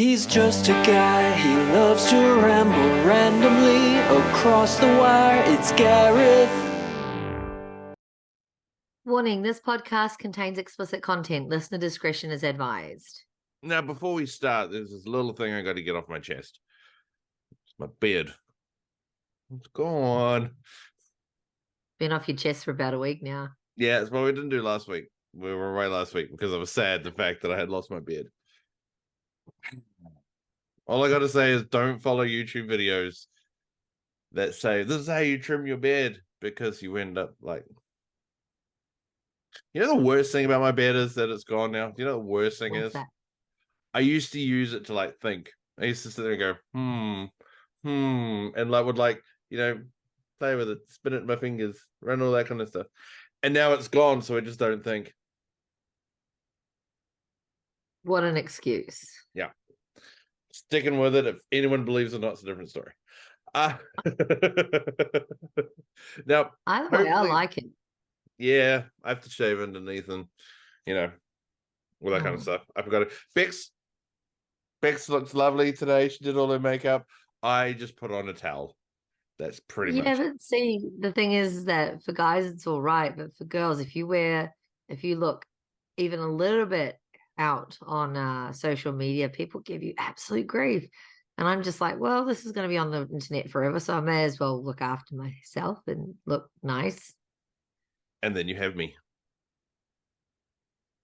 He's just a guy, he loves to ramble randomly across the wire. It's Gareth. Warning, this podcast contains explicit content. Listener discretion is advised. Now, before we start, there's this little thing I got to get off my chest. It's my beard. It's gone. Been off your chest for about a week now. Yeah, it's what we didn't do last week. We were away last week because I was sad the fact that I had lost my beard. All I got to say is don't follow YouTube videos that say, this is how you trim your beard, because you end up like... You know the worst thing about my beard is that it's gone now? You know the worst thing What's is? that? I used to use it to like think. I used to sit there and go, and I would play with it, spin it in my fingers, run all that kind of stuff. And now it's gone, so I just don't think. What an excuse. Yeah. Sticking with it. If anyone believes it or not, it's a different story. Now, Either way, I like it. Yeah, I have to shave underneath and, all that kind of stuff. I forgot it. Bex looks lovely today. She did all her makeup. I just put on a towel. That's pretty much. Yeah, but see, the thing is that for guys it's all right, but for girls, if you look even a little bit out on social media, people give you absolute grief. And I'm just like, well, this is going to be on the internet forever, so I may as well look after myself and look nice. And then you have me.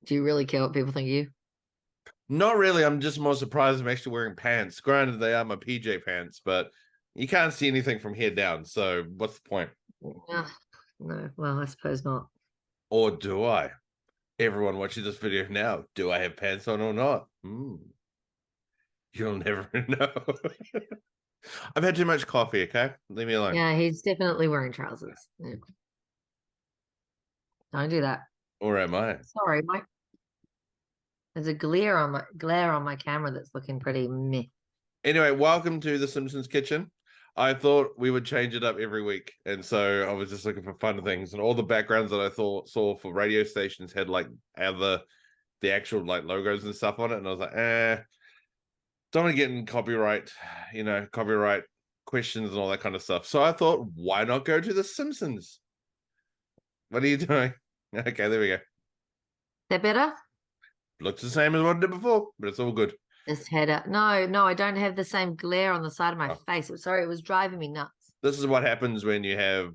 Do you really care what people think of you? Not really. I'm just more surprised I'm actually wearing pants. Granted, they are my PJ pants, but you can't see anything from here down. So what's the point? No, well, I suppose not. Or do I? Everyone watching this video now, do I have pants on or not? You'll never know. I've had too much coffee, okay? Leave me alone. Yeah, he's definitely wearing trousers. Yeah. Don't do that. Or am I? Sorry, there's a glare on my camera that's looking pretty meh. Anyway, welcome to the Simpsons kitchen. I thought we would change it up every week, and so I was just looking for fun things, and all the backgrounds that I saw for radio stations had like the actual like logos and stuff on it, and I was like, don't want to get in copyright questions and all that kind of stuff. So I thought, why not go to the Simpsons? What are you doing? Okay, there we go. That better? Looks the same as what I did before, but it's all good. This header. No, I don't have the same glare on the side of my face. Sorry, it was driving me nuts. This is what happens when you have,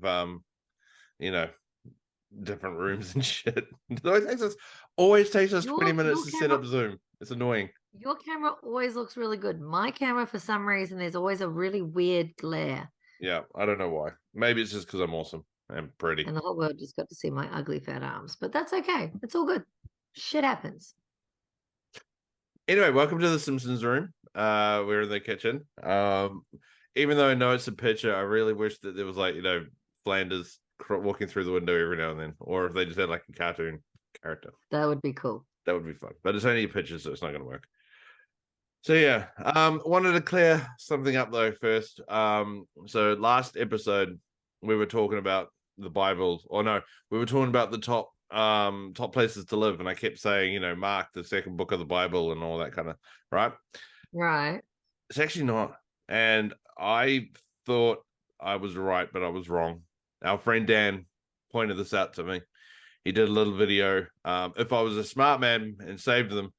different rooms and shit. It always takes us 20 minutes to set up Zoom. It's annoying. Your camera always looks really good. My camera, for some reason, there's always a really weird glare. Yeah, I don't know why. Maybe it's just because I'm awesome and pretty. And the whole world just got to see my ugly fat arms. But that's okay. It's all good. Shit happens. Anyway, welcome to the Simpsons room. We're in the kitchen. Even though I know it's a picture, I really wish that there was Flanders walking through the window every now and then, or if they just had like a cartoon character. That would be cool. That would be fun. But it's only a picture, so it's not going to work. So yeah, wanted to clear something up though first. So last episode we were talking about the Bible, we were talking about the top places to live, and I kept saying, Mark, the second book of the Bible and all that kind of, right? It's actually not. And I thought I was right, but I was wrong. Our friend Dan pointed this out to me. He did a little video. If I was a smart man and saved them,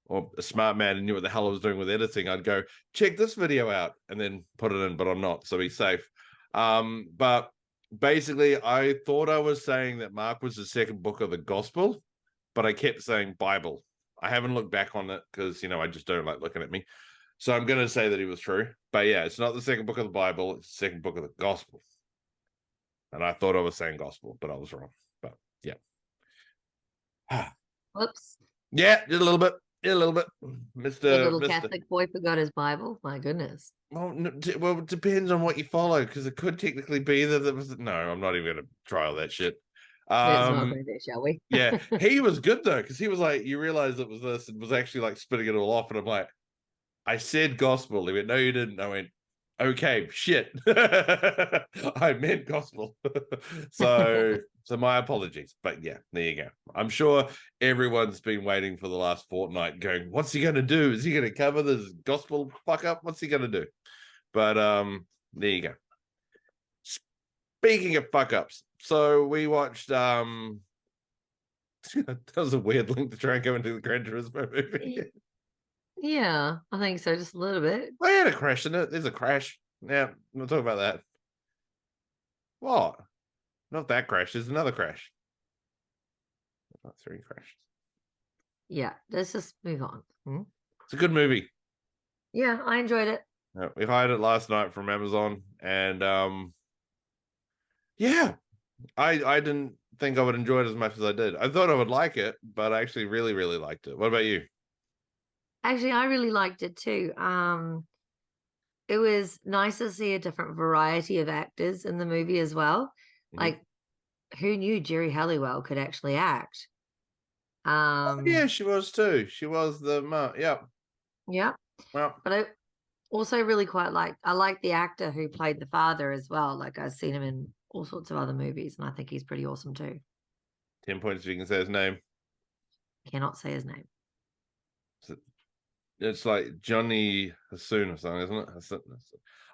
or a smart man and knew what the hell I was doing with editing, I'd go, check this video out and then put it in, but I'm not, so he's safe. But basically, I thought I was saying that Mark was the second book of the gospel, but I kept saying Bible. I haven't looked back on it because, I just don't like looking at me. So I'm going to say that he was true. But yeah, it's not the second book of the Bible. It's the second book of the gospel. And I thought I was saying gospel, but I was wrong. But yeah. Whoops. Yeah, just a little bit. Yeah, a little bit. Mr. Catholic boy forgot his Bible. My goodness. Well, it depends on what you follow, because it could technically be that it was... No, I'm not even going to try all that shit. Let's not go there, shall we? Yeah, he was good though, because he was like, you realize it was this, and was actually like spitting it all off, and I'm like, I said gospel. He went, no, you didn't. I went, Okay, shit. I meant gospel. so my apologies. But yeah, there you go. I'm sure everyone's been waiting for the last fortnight going, what's he gonna do? Is he gonna cover this gospel fuck up? What's he gonna do? But there you go. Speaking of fuck ups, so we watched that was a weird link to try and go into the Gran Turismo movie. Yeah, I think so, just a little bit. I had a crash in it. There's a crash. Yeah, we'll talk about that. What? Not that crash. There's another crash. Not 3 crashes. Yeah, let's just move on. It's a good movie. Yeah, I enjoyed it. Yeah, we hired it last night from Amazon, and yeah, I didn't think I would enjoy it as much as I did. I thought I would like it, but I actually really, really liked it. What about you? Actually, I really liked it too. It was nice to see a different variety of actors in the movie as well. Mhm. Like, who knew Jerry Halliwell could actually act? Yeah, she was too. She was the yeah. Yeah. Well, But I also really I like the actor who played the father as well. Like, I've seen him in all sorts of other movies, and I think he's pretty awesome too. 10 points if you can say his name. Cannot say his name. It's like Johnny Hassoon or something, isn't it?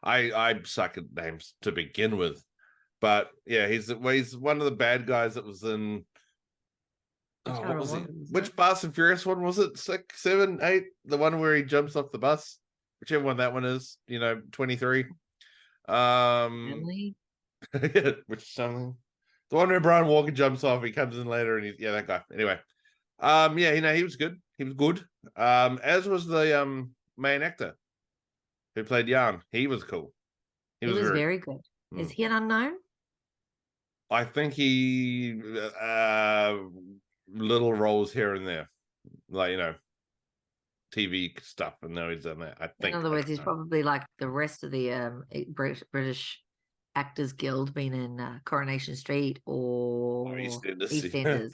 I suck at names to begin with, but yeah, he's one of the bad guys that was in. Oh, what was he? Which Fast and Furious one was it? 6, 7, 8? The one where he jumps off the bus, whichever one that one is. 23. Family? Which something. The one where Brian Walker jumps off, he comes in later, and that guy. Anyway, yeah, he was good. He was good. As was the main actor who played Jan. He was cool. He was very good. Is he an unknown? I think he little roles here and there, like TV stuff, and now he's done that. I think. In other words, he's probably like the rest of the British Actors Guild, been in Coronation Street or EastEnders.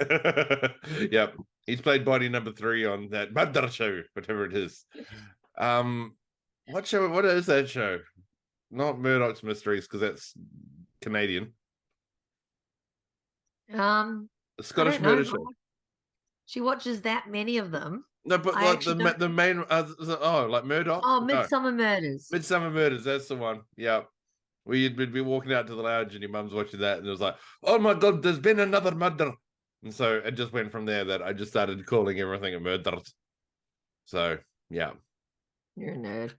Yep, he's played body number 3 on that Mother show, whatever it is. What show? What is that show? Not Murdoch's Mysteries, because that's Canadian. The Scottish murder show. She watches that many of them. No, but like the main like Murdoch. Oh, Midsummer Murders. Midsummer Murders. That's the one. Yeah. We'd be walking out to the lounge and your mum's watching that, and it was like, oh my god, there's been another murder. And so it just went from there that I just started calling everything a murder. So yeah. You're a nerd.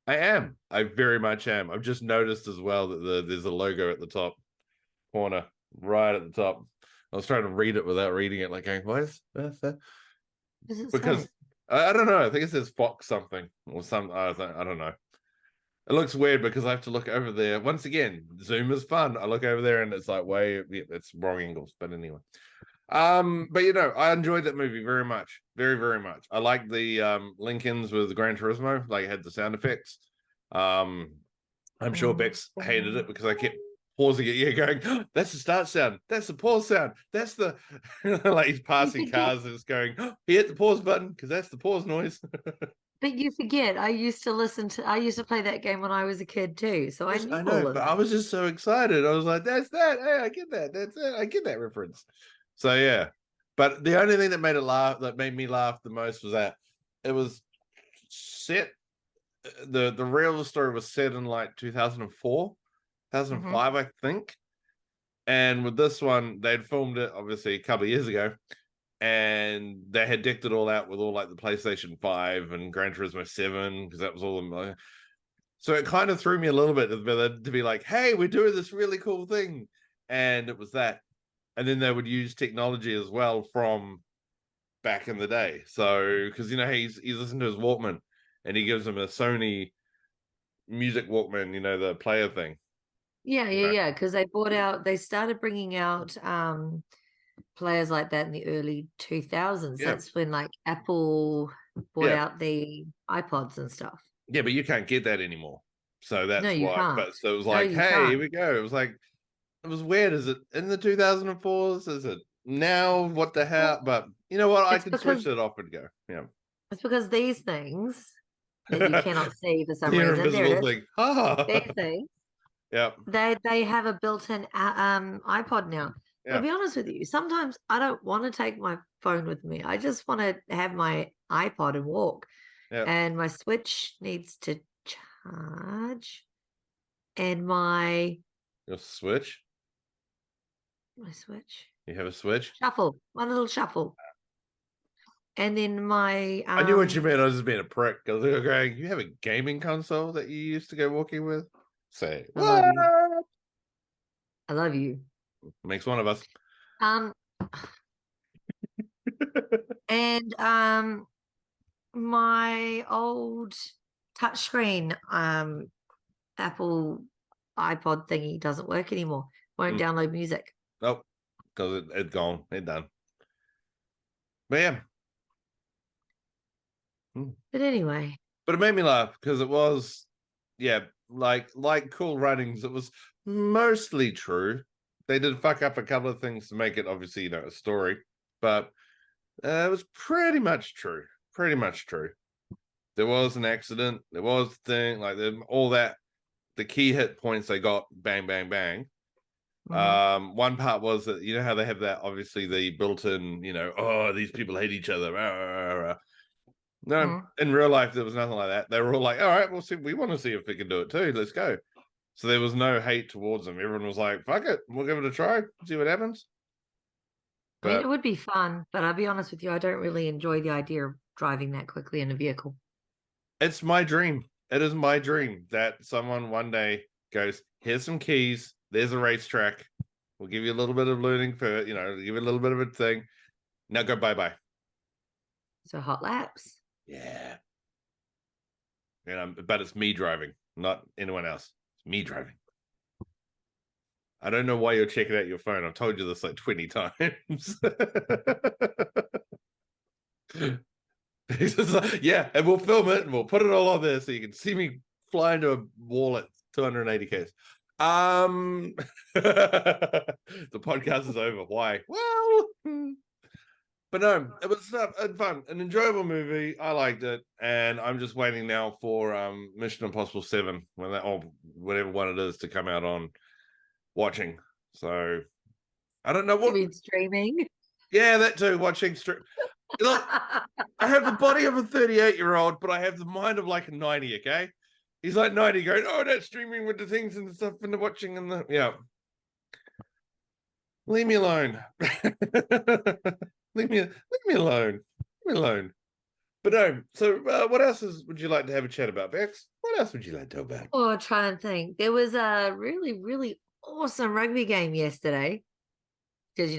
I am. I very much am. I've just noticed as well that there's a logo at the top corner, right at the top. I was trying to read it without reading it, like going, what is that? Because I don't know. I think it says Fox something or something. I don't know. It looks weird because I have to look over there. Once again, Zoom is fun. I look over there and it's like it's wrong angles. But anyway. But I enjoyed that movie very much. Very, very much. I like the Lincolns with Gran Turismo, like it had the sound effects. I'm sure Bex hated it because I kept pausing it, going, oh, that's the start sound, that's the pause sound, that's the like he's passing cars and it's going, oh, he hit the pause button because that's the pause noise. But you forget, I used to play that game when I was a kid too, so I know, but I was just so excited. I was like, that's that. Hey, I get that. That's it. I get that reference. So yeah, but the only thing that made me laugh the most was that it was set. The real story was set in like 2004, 2005, I think. And with this one, they'd filmed it obviously a couple of years ago, and they had decked it all out with all like the PlayStation 5 and Gran Turismo 7 because that was all. So it kind of threw me a little bit to be like, "Hey, we're doing this really cool thing," and it was that. And then they would use technology as well from back in the day. So because he's listening to his Walkman, and he gives him a Sony music Walkman, the player thing. Yeah. Because they started bringing out players like that in the early 2000s. Yeah. That's when like Apple brought out the iPods and stuff. Yeah, but you can't get that anymore. So that's why. Can't. But so it was like, hey, here we go. It was like, it was weird. Is it in the 2004s? Is it now? What the hell? But you know what? I can switch it off and go. Yeah. It's because these things that you cannot see for some Your reason. There it invisible is. thing. Ah. These things. Yeah. They have a built-in iPod now. But Yeah. to be honest with you, sometimes I don't want to take my phone with me. I just want to have my iPod and walk. Yeah. And my Switch needs to charge. And my Your Switch. Switch. You have a Switch? Shuffle. One little shuffle. And then my I knew what you meant. I was just being a prick because they were going, you have a gaming console that you used to go walking with? Say, I love what? you. I love you. Makes one of us. And my old touchscreen Apple iPod thingy doesn't work anymore. Won't download music. Nope. Because it's gone. It's done. But yeah. But anyway. But it made me laugh because it was, yeah, like Cool Runnings, it was mostly true. They did fuck up a couple of things to make it obviously, a story. But it was pretty much true. Pretty much true. There was an accident. There was a thing, like all that, the key hit points they got, bang, bang, bang. One part was that, how they have that, obviously, the built-in, oh, these people hate each other. No, in real life, there was nothing like that. They were all like, all right, we'll see. We want to see if we can do it too. Let's go. So there was no hate towards them. Everyone was like, fuck it. We'll give it a try. See what happens. I mean, it would be fun, but I'll be honest with you, I don't really enjoy the idea of driving that quickly in a vehicle. It's my dream. It is my dream that someone one day goes, here's some keys. There's a racetrack. We'll give you a little bit of learning for, give you a little bit of a thing. Now go bye-bye. So hot laps. Yeah. But it's me driving, not anyone else. It's me driving. I don't know why you're checking out your phone. I've told you this like 20 times. He's just like, yeah, and we'll film it and we'll put it all on there so you can see me fly into a wall at 280 k's. The podcast is over. Why? Well, but no, it was fun, an enjoyable movie. I liked it, and I'm just waiting now for Mission Impossible 7 when that, or whatever one it is, to come out on watching. So I don't know what. You mean streaming? Yeah, that too. Watching stream. Look, I have the body of a 38-year-old, but I have the mind of like a 90. Okay, he's like 90, going, "Oh, that's streaming with the things and the stuff and the watching and the yeah." Leave me alone. Leave me alone. Leave me alone. But no. So, what else would you like to have a chat about, Bex? What else would you like to talk about? Oh, I'm trying to think. There was a really, really awesome rugby game yesterday. Because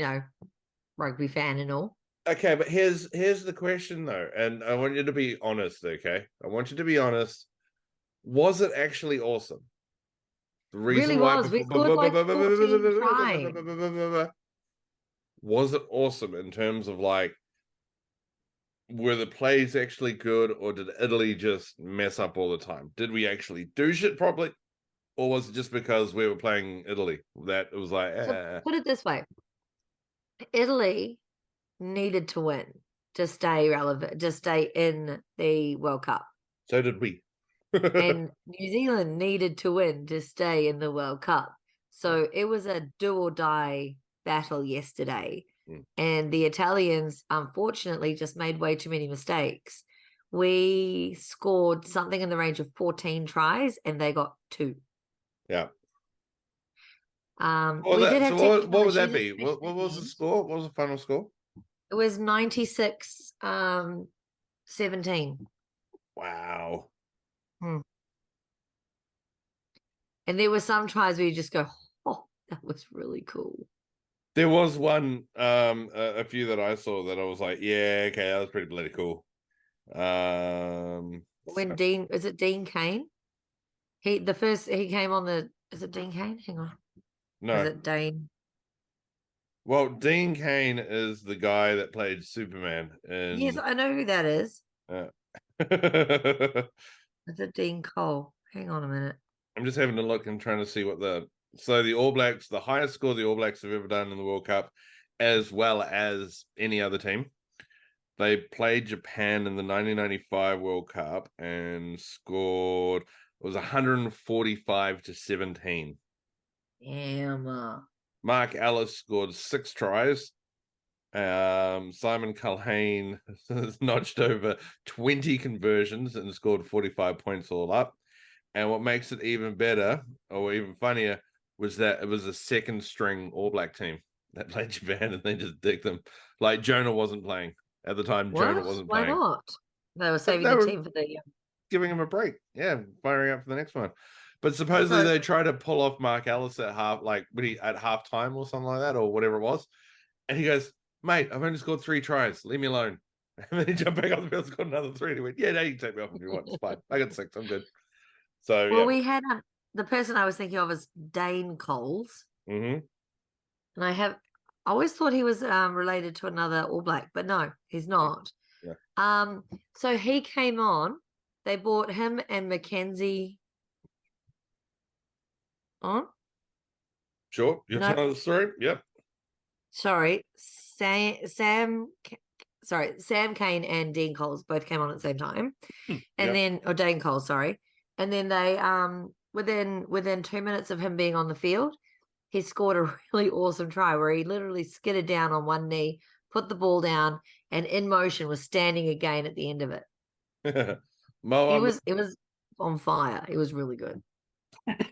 rugby fan and all. Okay, but here's the question though, and I want you to be honest. Okay, I want you to be honest. Was it actually awesome? The reason really why was. We scored like 14 tries. Was it awesome in terms of like, were the plays actually good, or did Italy just mess up all the time? Did we actually do shit properly, or was it just because we were playing Italy that it was like? So put it this way: Italy needed to win to stay relevant, to stay in the World Cup. So did we. And New Zealand needed to win to stay in the World Cup. So it was a do or die battle yesterday. And the Italians, unfortunately, just made way too many mistakes. We scored something in the range of 14 tries and they got 2. Yeah. What would that be? What was the score? What was the final score? It was 96 17. Wow. And there were some tries where you just go, oh, that was really cool. There was one, a few that I saw that I was like, yeah, okay, that was pretty bloody cool. When Dean, is it Dean Kane? He came on the, is it Dean Kane? Hang on. No. Is it Dane? Well, Dean Kane is the guy that played Superman. Yes, I know who that is. Is it Dean Cole? Hang on a minute. I'm just having a look and trying to see what the All Blacks, the highest score the All Blacks have ever done in the World Cup, as well as any other team. They played Japan in the 1995 World Cup and scored. It was 145-17. Damn. Mark Ellis scored 6 tries. Simon Culhane has notched over 20 conversions and scored 45 points all up. And what makes it even better, or even funnier, was that it was a second string All Black team that played Japan, and they just digged them. Like Jonah wasn't playing at the time. What? Jonah wasn't Why playing. not? They were saving They the were team for the. giving him a break. Yeah, firing up for the next one. But supposedly So- they tried to pull off Mark Ellis at halftime or something like that, or whatever it was. And he goes, "Mate, I've only scored 3 tries. Leave me alone." And then he jumped back on the field, scored another 3. And he went, "Yeah, now you can take me off if you want. It's fine. I got 6. I'm good." So Well, yeah. we had the person I was thinking of is Dane Coles, Mm-hmm. and I always thought he was related to another All Black, but no, he's not. Yeah. So he came on. They bought him and Mackenzie on. Sure. You're No. telling the story? Yep. Sorry, Sam Kane and Dean Coles both came on at the same time. And then Dane Cole, sorry. And then they within 2 minutes of him being on the field, he scored a really awesome try where he literally skidded down on one knee, put the ball down, and in motion was standing again at the end of it. It was on fire. It was really good.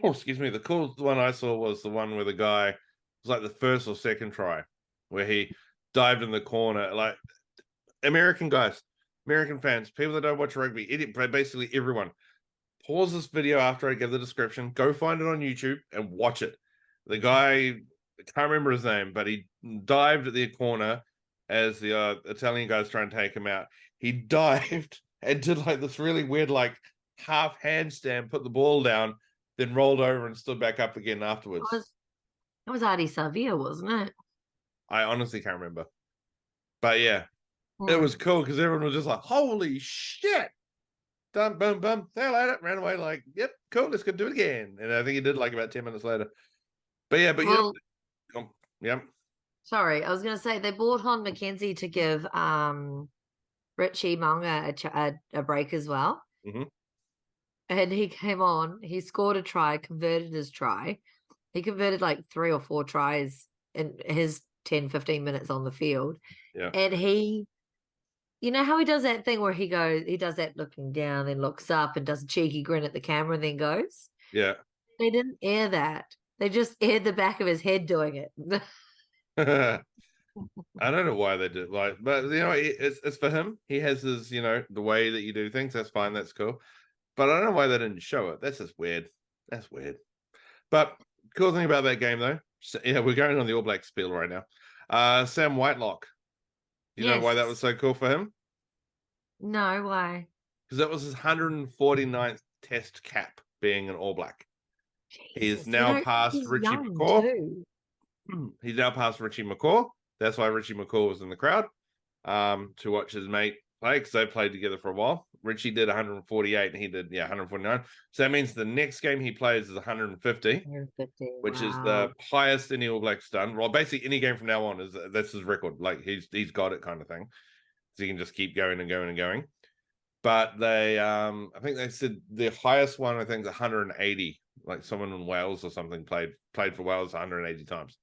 Oh, excuse me. The coolest one I saw was the one where the guy was like the first or second try, where he dived in the corner. Like American guys, American fans, people that don't watch rugby, basically everyone. Pause this video after I give the description. Go find it on YouTube and watch it. The guy, I can't remember his name, but he dived at the corner as the Italian guys trying to take him out. He dived and did like this really weird, like half handstand, put the ball down, then rolled over and stood back up again afterwards. It was Adi Savia, wasn't it? I honestly can't remember. But yeah, it was cool because everyone was just like, "Holy shit!" Done, boom, boom. See you later. Ran away like, "Yep, cool. Let's go do it again." And I think he did like about 10 minutes later. But yeah, yeah. Sorry, I was going to say they brought on Mackenzie to give Richie Mounga a break as well. Mm-hmm. And he came on, he scored a try, converted his try. He converted like 3 or 4 tries in his 10, 15 minutes on the field. Yeah. And you know how he does that thing where he does that looking down, then looks up and does a cheeky grin at the camera and then goes? Yeah. They didn't air that. They just aired the back of his head doing it. I don't know why they did but you know, it's for him. He has his, you know, the way that you do things. That's fine. That's cool. But I don't know why they didn't show it. That's just weird. That's weird. But cool thing about that game, though, yeah, we're going on the All Black spiel right now. Sam Whitelock. You know why that was so cool for him? No, why? Because that was his 149th Test cap being an All Black. He's now past Richie McCaw. He's now past Richie McCaw. That's why Richie McCaw was in the crowd to watch his mate play, because they played together for a while. Richie did 148 and he did 149. So that means the next game he plays is 150, which is the highest any All Blacks done. Well, basically any game from now on that's his record. Like he's got it, kind of thing. So he can just keep going and going and going. But they I think they said the highest one I think is 180. Like someone in Wales or something played for Wales 180 times.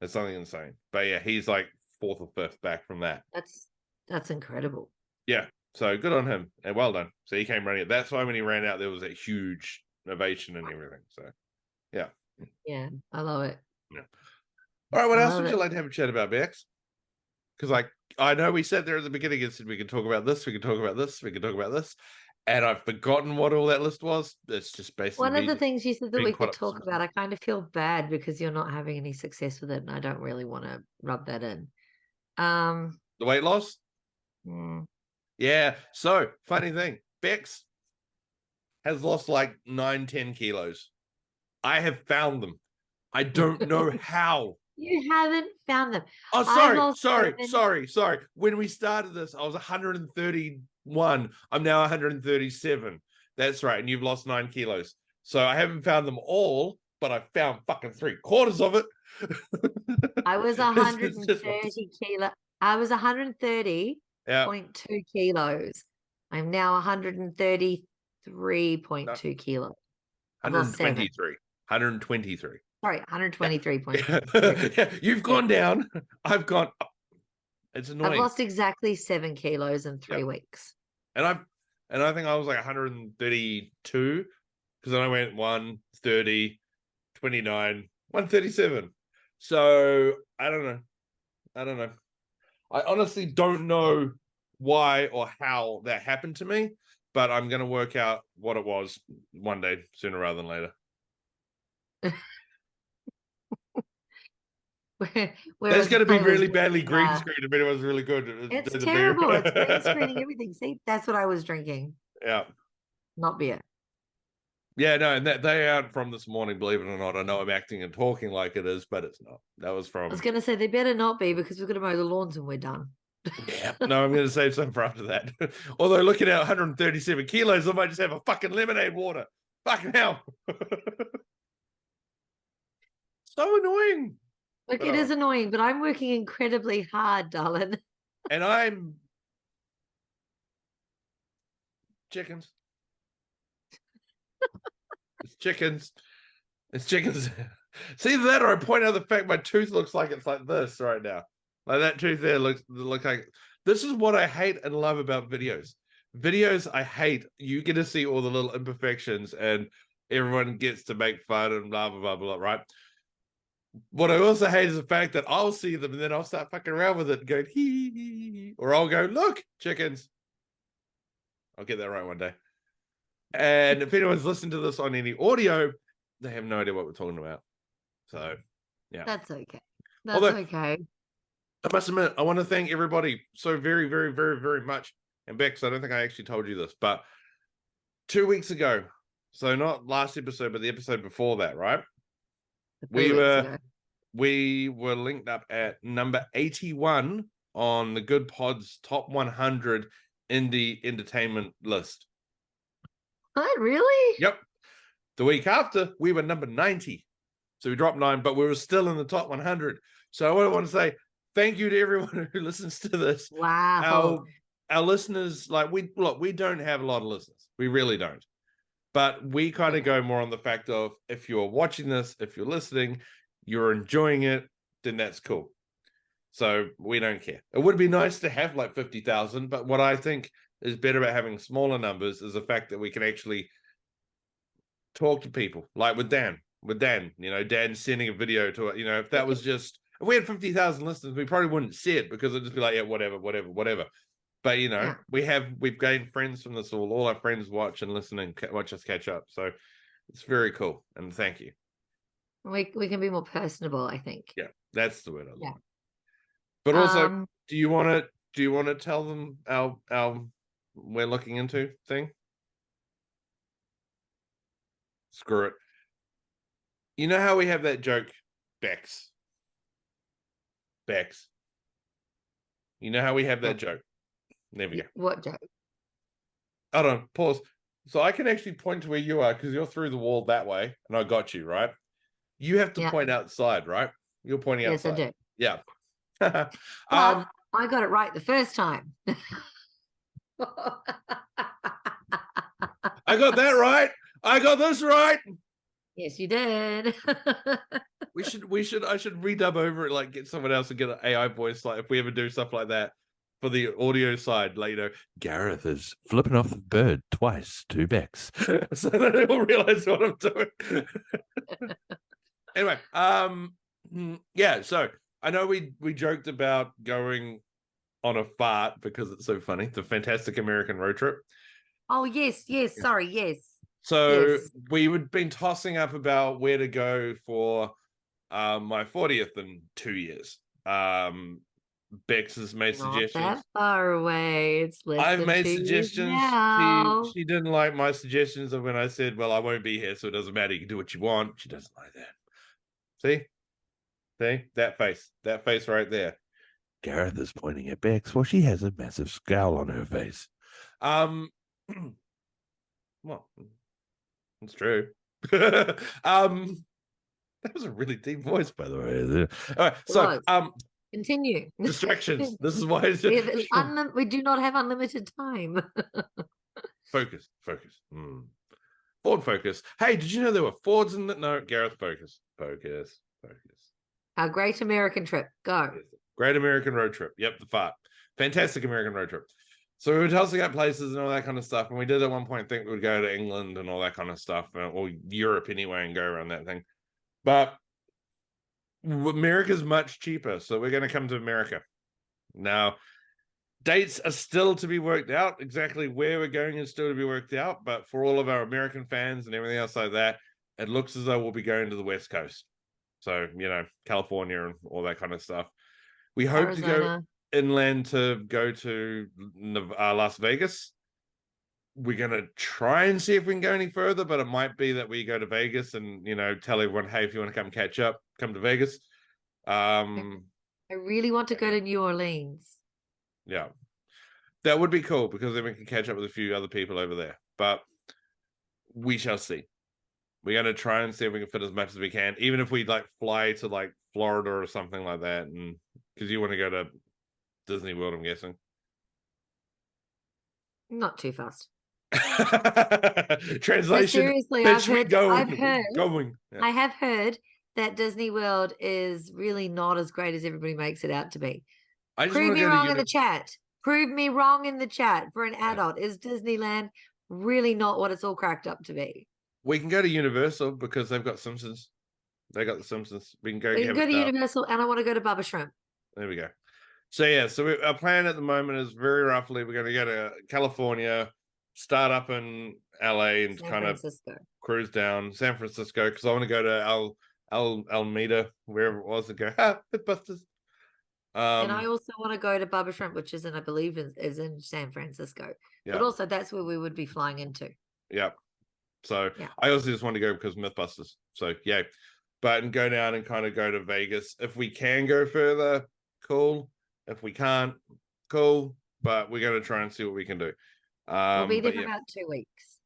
That's something insane. But yeah, he's like 4th or 5th back from that. That's incredible. Yeah. So good on him and well done. So he came running it. That's why when he ran out, there was a huge ovation and everything. So yeah. Yeah, I love it. Yeah. All right. What else would you like to have a chat about, Bex? Because I know we said there at the beginning and said we could talk about this, we could talk about this, we could talk about this. And I've forgotten what all that list was. It's just basically one of the things you said that we could talk about. I kind of feel bad because you're not having any success with it, and I don't really want to rub that in. The weight loss? Yeah. So funny thing, Bex has lost like 9-10 kilos. I have found them. I don't know how. You haven't found them. Oh, sorry. When we started this, I was 131. I'm now 137. That's right. And you've lost 9 kilos. So I haven't found them all, but I found fucking 3/4 of it. I was 130 kilo. I was 130 Yeah. 0.2 kilos. I'm now 133.2 kilos. I've lost 7. 123. Sorry, Yeah. 123.3. Yeah. You've gone down. I've gone up. It's I've annoying. lost exactly 7 kilos in 3 Yep. weeks. And I think I was like 132 because then I went 130, 29, 137. So I don't know. I honestly don't know why or how that happened to me, but I'm going to work out what it was one day sooner rather than later. Whereas That's going to be I was really badly drinking, green screen if anyone's really good. it's terrible. It's green screening everything. See, that's what I was drinking, Yeah. not beer. Yeah, no, and that they aren't from this morning, believe it or not. I know I'm acting and talking like it is, but it's not. That was I from. was going to say they better not be because we're going to mow the lawns and we're done. Yeah, no, I'm going to save some for after that. Although looking at 137 kilos, I might just have a fucking lemonade water. Fucking hell. So annoying. Look, But it is annoying, but I'm working incredibly hard, darling. and I'm chickens. It's chickens. It's chickens. See that, or I point out the fact my tooth looks like it's like this right now. Like that tooth there looks like. This is what I hate and love about videos. Videos I hate. You get to see all the little imperfections, and everyone gets to make fun and blah blah blah blah. Right. What I also hate is the fact that I'll see them and then I'll start fucking around with it, and going hee hee hee, or I'll go look chickens. I'll get that right one day. And if anyone's listened to this on any audio, they have no idea what we're talking about. So, yeah. That's okay. That's okay. I must admit, I want to thank everybody so very, very, very, very much. And Bex, I don't think I actually told you this, but 2 weeks ago, so not last episode, but the episode before that, right? We were linked up at number 81 on the GRRPOD's top 100 indie entertainment list. What, really? Yep. The week after, we were number 90. So we dropped 9, but we were still in the top 100. So I want to say thank you to everyone who listens to this. Wow. Our listeners, like we don't have a lot of listeners. We really don't. But we kind of go more on the fact of if you're watching this, if you're listening, you're enjoying it, then that's cool. So we don't care. It would be nice to have like 50,000, but what I think is better about having smaller numbers is the fact that we can actually talk to people, like with Dan, Dan sending a video to it. If that was just, if we had 50,000 listeners, we probably wouldn't see it because it'd just be like, yeah, whatever. But we've gained friends from this. All our friends watch and listen and watch us catch up. So it's very cool. And thank you. We can be more personable, I think. Yeah, that's the word I love. Yeah. But also, do you want to tell them our we're looking into thing? Screw it. You know how we have that joke, Bex. You know how we have that joke. There we go. What joke? Hold on, pause. So I can actually point to where you are because you're through the wall that way, and I got you, right? You have to point outside, right? You're pointing outside. Yes, I do. Yeah. But I got it right the first time. I got that right. I got this right. Yes, you did. I should redub over it, like get someone else to get an AI voice, like if we ever do stuff like that for the audio side, like Gareth is flipping off the bird twice, 2 Becks. So that they will realize what I'm doing. Anyway, yeah, so I know we joked about going on a fart because it's so funny, the Fantastic American Road Trip. Oh, yes, sorry, yes. So we would been tossing up about where to go for my 40th in 2 years. Bex has made suggestions. Not that far away. It's less I've than made 2 years suggestions. now. She didn't like my suggestions of when I said, well, I won't be here, so it doesn't matter. You can do what you want. She doesn't like that. See? That face right there. Gareth is pointing at Bex. Well, she has a massive scowl on her face. Well, it's true. That was a really deep voice, by the way. All right, so Continue. Distractions. This is why it's We do not have unlimited time. focus. Ford Focus. Hey, did you know there were Fords in the no Gareth Focus? Focus. Our great American trip. Go. Great American road trip. Yep, the fart. Fantastic American road trip. So we were tossing up places and all that kind of stuff. And we did at one point think we would go to England and all that kind of stuff, or Europe anyway, and go around that thing. But America's much cheaper. So we're going to come to America. Now, dates are still to be worked out. Exactly where we're going is still to be worked out. But for all of our American fans and everything else like that, it looks as though we'll be going to the West Coast. So, California and all that kind of stuff. We hope to go inland to go to Las Vegas. We're going to try and see if we can go any further, but it might be that we go to Vegas and, tell everyone, hey, if you want to come catch up, come to Vegas. I really want to go to New Orleans. Yeah. That would be cool because then we can catch up with a few other people over there. But we shall see. We're going to try and see if we can fit as much as we can, even if we fly to Florida or something like that. And because you want to go to Disney World, I'm guessing. Not too fast. Translation. But seriously, I have heard that Disney World is really not as great as everybody makes it out to be. Prove me wrong in the chat. Prove me wrong in the chat. For an adult, is Disneyland really not what it's all cracked up to be? We can go to Universal because they've got Simpsons. They got the Simpsons. We can go to Universal, and I want to go to Bubba Shrimp. There we go. So our plan at the moment is very roughly we're going to go to California, start up in LA, and kind of cruise down San Francisco because I want to go to Alameda, wherever it was, and go Mythbusters. And I also want to go to Bubba Shrimp, which is I believe is in San Francisco. Yeah. But also that's where we would be flying into. Yeah. So I also just want to go because Mythbusters. So yeah, and go down and kind of go to Vegas. If we can go further, cool. If we can't, cool. But we're going to try and see what we can do. We'll be there for about 2 weeks.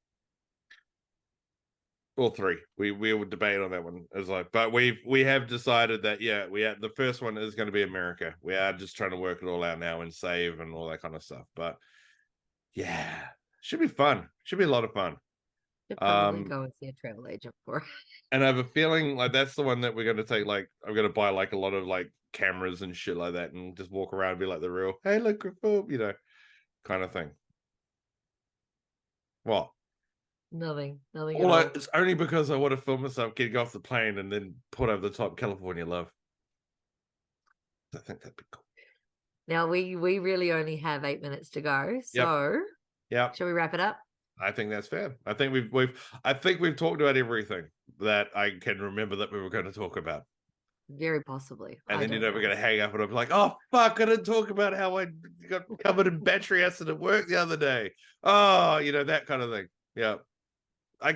Or 3. We will debate on that one. But we have decided that the first one is going to be America. We are just trying to work it all out now and save and all that kind of stuff. But yeah, should be fun. Should be a lot of fun. Should probably go and see a travel agent for. And I have a feeling that's the one that we're going to take. I'm going to buy a lot of cameras and shit like that, and just walk around and be like the real, hey, look, kind of thing. What? Nothing. It's only because I want to film myself getting off the plane and then put over the top California love. I think that'd be cool. Now we really only have 8 minutes to go. So shall we wrap it up? I think that's fair. I think we've talked about everything that I can remember that we were going to talk about. Very possibly. And then we're going to hang up and I'm like, oh fuck, I didn't talk about how I got covered in battery acid at work the other day. Oh, that kind of thing. Yeah. I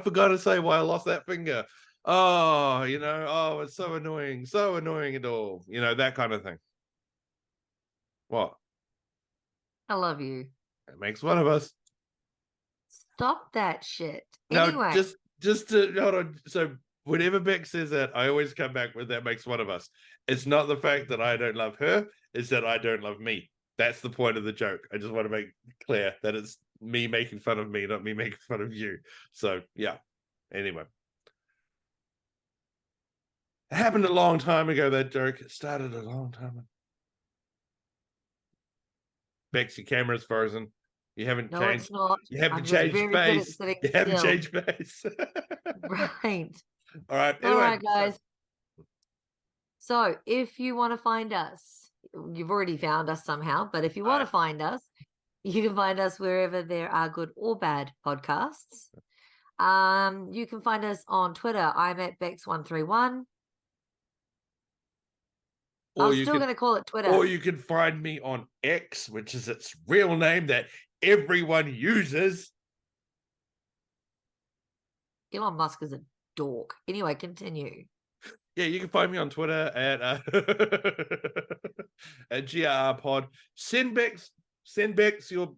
forgot to say why I lost that finger. Oh, it's so annoying at all. That kind of thing. What? I love you. It makes one of us. Stop that shit. No, anyway. just to hold on. So whenever Beck says that, I always come back with that makes one of us. It's not the fact that I don't love her, it's that I don't love me. That's the point of the joke. I just want to make clear that it's me making fun of me, not me making fun of you. So yeah. Anyway. It happened a long time ago, that joke. It started a long time ago. Bex, your camera's frozen. You haven't changed. It's not. You haven't changed face. You haven't changed face. Right. All right. Anyway, all right, guys. So if you want to find us, you've already found us somehow, but if you want to find us, you can find us wherever there are good or bad podcasts. You can find us on Twitter. I'm at Bex131. I'm still going to call it Twitter. Or you can find me on X, which is its real name that everyone uses. Elon Musk is a dork. Anyway, continue. Yeah, you can find me on Twitter at at GRRPOD. Send back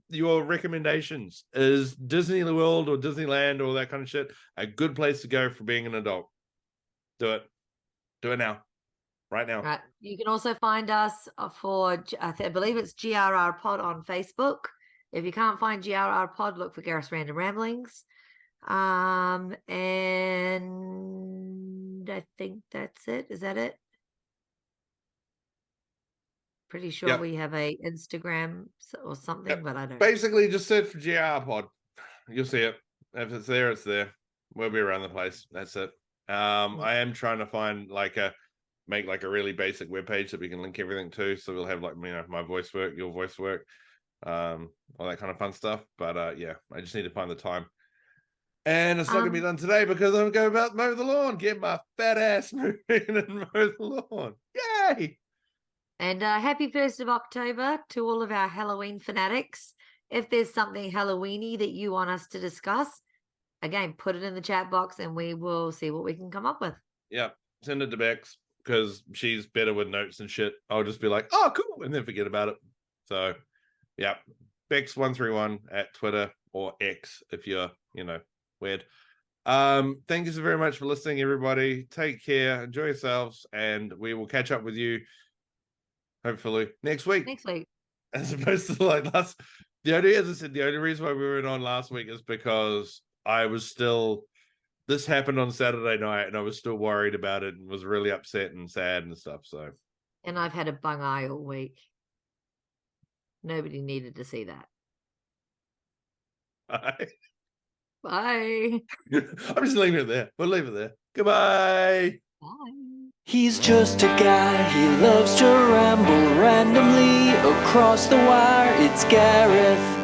your recommendations. Is Disney World or Disneyland or that kind of shit a good place to go for being an adult? Do it. Do it now. right now. Right. You can also find us for, I believe it's GRRPOD on Facebook. If you can't find GRRPOD, look for Gareth's Random Ramblings. And I think that's it. Is that it? Pretty sure Yep. we have a Instagram or something, Yep. but I don't. Basically, just search for GRPod. You'll see it. If it's there, it's there. We'll be around the place. That's it. I am trying to find make like a really basic webpage that we can link everything to. So we'll have like, you know, my voice work, your voice work, all that kind of fun stuff. But yeah, I just need to find the time. And it's not gonna be done today because I'm going about mow the lawn, get my fat ass moving and mow the lawn. Yay! And happy 1st of October to all of our Halloween fanatics. If there's something Halloweeny that you want us to discuss, again, put it in the chat box and we will see what we can come up with. Yeah, send it to Bex because she's better with notes and shit. I'll just be like, oh, cool, and then forget about it. So, yeah, Bex131 at Twitter or X if you're, you know, weird. Thank you so very much for listening, everybody. Take care, enjoy yourselves, and we will catch up with you hopefully next week. As opposed to like last. The only, as I said, the only reason why we weren't on last week is because I was still. This happened on Saturday night, and I was still worried about it, and was really upset and sad and stuff. So. And I've had a bung eye all week. Nobody needed to see that. Bye. Bye. I'm just leaving it there. We'll leave it there. Goodbye. Bye. He's just a guy, he loves to ramble randomly across the wire. It's Gareth.